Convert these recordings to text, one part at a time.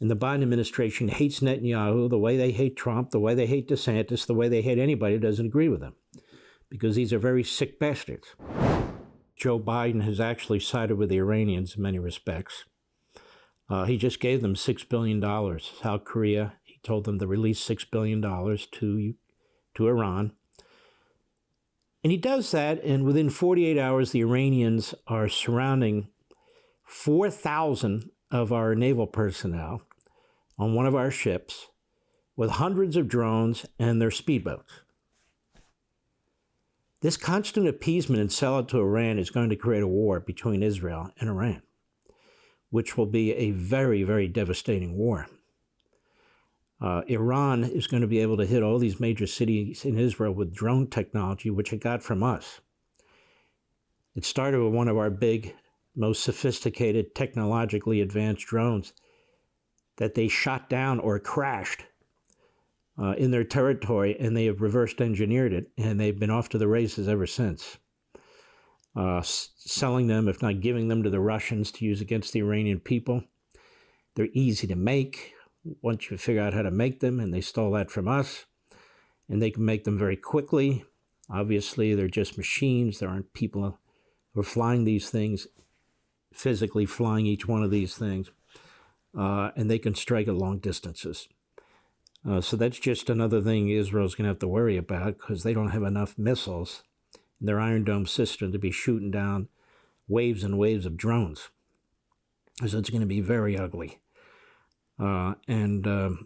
And the Biden administration hates Netanyahu the way they hate Trump, the way they hate DeSantis, the way they hate anybody who doesn't agree with them, because these are very sick bastards. Joe Biden has actually sided with the Iranians in many respects. He just gave them $6 billion. South Korea, he told them to release $6 billion to Iran. And he does that, and within 48 hours, the Iranians are surrounding 4,000 of our naval personnel on one of our ships with hundreds of drones and their speedboats. This constant appeasement and sell it to Iran is going to create a war between Israel and Iran, which will be a very, very devastating war. Iran is going to be able to hit all these major cities in Israel with drone technology, which it got from us. It started with one of our big, most sophisticated, technologically advanced drones that they shot down or crashed in their territory, and they have reversed engineered it, and they've been off to the races ever since. Selling them, if not giving them to the Russians to use against the Iranian people. They're easy to make once you figure out how to make them, and they stole that from us. And they can make them very quickly. Obviously, they're just machines. There aren't people who are flying these things, physically flying each one of these things. And they can strike at long distances. So that's just another thing Israel's going to have to worry about, because they don't have enough missiles in their Iron Dome system to be shooting down waves and waves of drones. So it's going to be very ugly. In the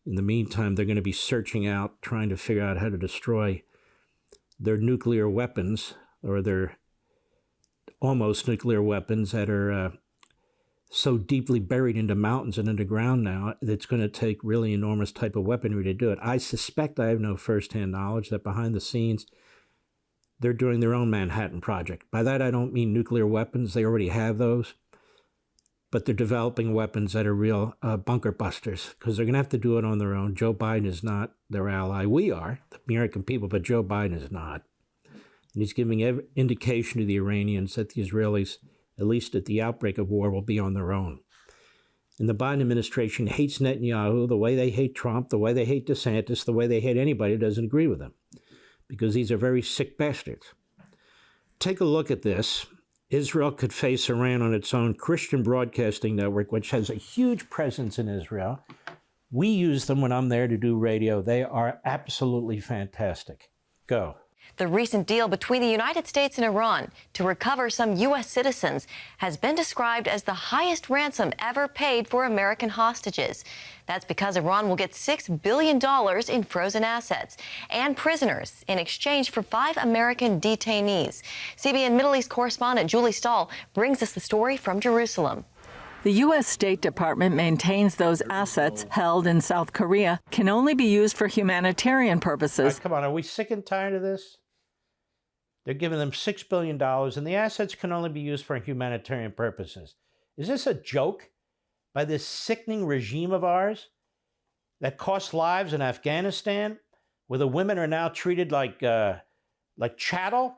meantime, they're going to be searching out, trying to figure out how to destroy their nuclear weapons, or their almost nuclear weapons that are so deeply buried into mountains and underground now that it's going to take really enormous type of weaponry to do it. I suspect, I have no firsthand knowledge, that behind the scenes, they're doing their own Manhattan Project. By that, I don't mean nuclear weapons. They already have those. But they're developing weapons that are real bunker busters, because they're going to have to do it on their own. Joe Biden is not their ally. We are, the American people, but Joe Biden is not. And he's giving every indication to the Iranians that the Israelis, at least at the outbreak of war, will be on their own. And the Biden administration hates Netanyahu the way they hate Trump, the way they hate DeSantis, the way they hate anybody who doesn't agree with them, because these are very sick bastards. Take a look at this. Israel could face Iran on its own Christian broadcasting network, which has a huge presence in Israel. We use them when I'm there to do radio. They are absolutely fantastic. Go. The recent deal between the United States and Iran to recover some U.S. citizens has been described as the highest ransom ever paid for American hostages. That's because Iran will get $6 billion in frozen assets and prisoners in exchange for 5 American detainees. CBN Middle East correspondent Julie Stahl brings us the story from Jerusalem. The U.S. State Department maintains those assets held in South Korea can only be used for humanitarian purposes. Come on, are we sick and tired of this? They're giving them $6 billion, and the assets can only be used for humanitarian purposes. Is this a joke by this sickening regime of ours that costs lives in Afghanistan, where the women are now treated like chattel,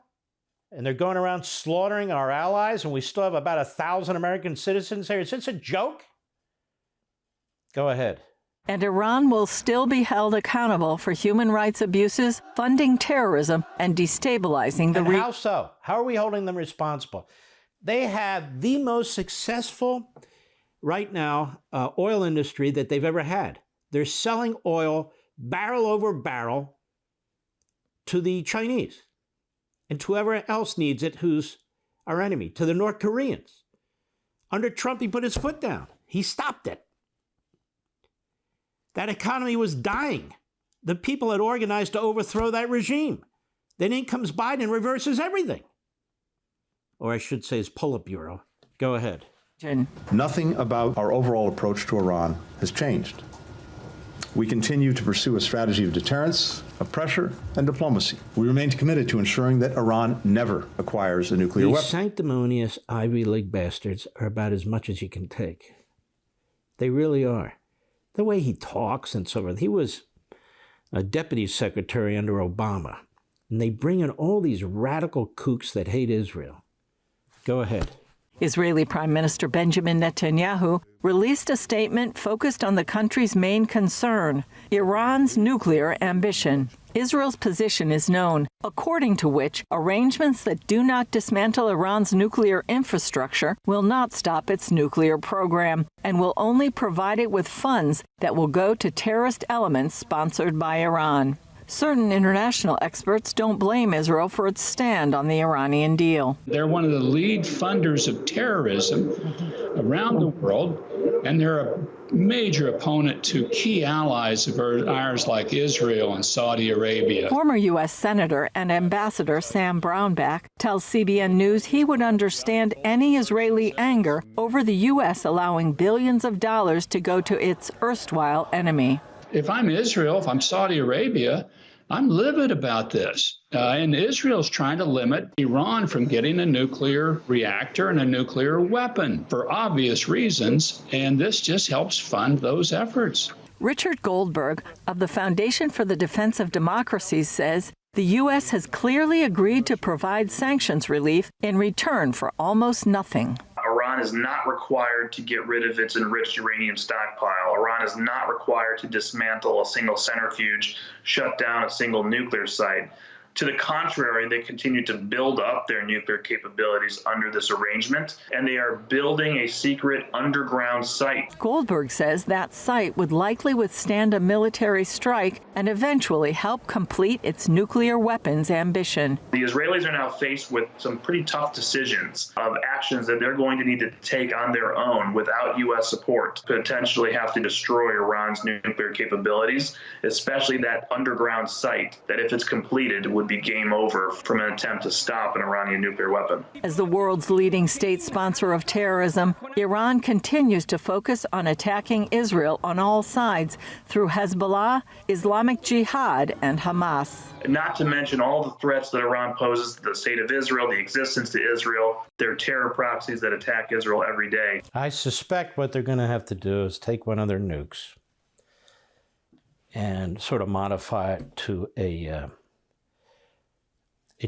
and they're going around slaughtering our allies, and we still have about 1,000 American citizens there? Is this a joke? Go ahead. And Iran will still be held accountable for human rights abuses, funding terrorism, and destabilizing the region. How so? How are we holding them responsible? They have the most successful, right now, oil industry that they've ever had. They're selling oil barrel over barrel to the Chinese and to whoever else needs it who's our enemy, to the North Koreans. Under Trump, he put his foot down. He stopped it. That economy was dying. The people had organized to overthrow that regime. Then in comes Biden and reverses everything. Or I should say his Politburo. Go ahead. Nothing about our overall approach to Iran has changed. We continue to pursue a strategy of deterrence, of pressure, and diplomacy. We remain committed to ensuring that Iran never acquires a nuclear weapon. These sanctimonious Ivy League bastards are about as much as you can take. They really are. The way he talks and so forth. He was a deputy secretary under Obama. And they bring in all these radical kooks that hate Israel. Go ahead. Israeli Prime Minister Benjamin Netanyahu released a statement focused on the country's main concern, Iran's nuclear ambition. Israel's position is known, according to which arrangements that do not dismantle Iran's nuclear infrastructure will not stop its nuclear program and will only provide it with funds that will go to terrorist elements sponsored by Iran. Certain international experts don't blame Israel for its stand on the Iranian deal. They're one of the lead funders of terrorism around the world, and they're a major opponent to key allies of ours like Israel and Saudi Arabia. Former U.S. Senator and Ambassador Sam Brownback tells CBN News he would understand any Israeli anger over the U.S. allowing billions of dollars to go to its erstwhile enemy. If I'm Israel, if I'm Saudi Arabia, I'm livid about this. And Israel's trying to limit Iran from getting a nuclear reactor and a nuclear weapon for obvious reasons, and this just helps fund those efforts. Richard Goldberg of the Foundation for the Defense of Democracy says the U.S. has clearly agreed to provide sanctions relief in return for almost nothing. Iran is not required to get rid of its enriched uranium stockpile. Iran is not required to dismantle a single centrifuge, shut down a single nuclear site. To the contrary, they continue to build up their nuclear capabilities under this arrangement, and they are building a secret underground site. Goldberg says that site would likely withstand a military strike and eventually help complete its nuclear weapons ambition. The Israelis are now faced with some pretty tough decisions of actions that they're going to need to take on their own without U.S. support, potentially have to destroy Iran's nuclear capabilities, especially that underground site that, if it's completed, would be game over from an attempt to stop an Iranian nuclear weapon. As the world's leading state sponsor of terrorism, Iran continues to focus on attacking Israel on all sides through Hezbollah, Islamic Jihad, and Hamas. Not to mention all the threats that Iran poses to the state of Israel, the existence to Israel, their terror proxies that attack Israel every day. I suspect what they're going to have to do is take one of their nukes and sort of modify it to a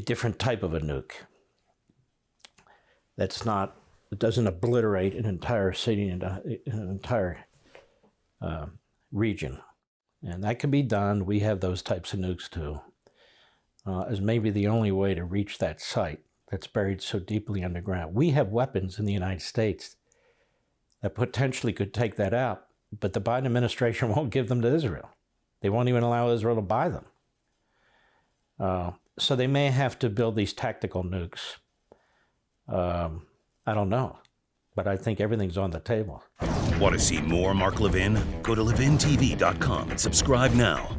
different type of a nuke it doesn't obliterate an entire city and an entire region. And that can be done. We have those types of nukes too, as maybe the only way to reach that site that's buried so deeply underground. We have weapons in the United States that potentially could take that out, but the Biden administration won't give them to Israel. They won't even allow Israel to buy them. So they may have to build these tactical nukes. I don't know, but I think everything's on the table. Want to see more Mark Levin? Go to levintv.com and subscribe now.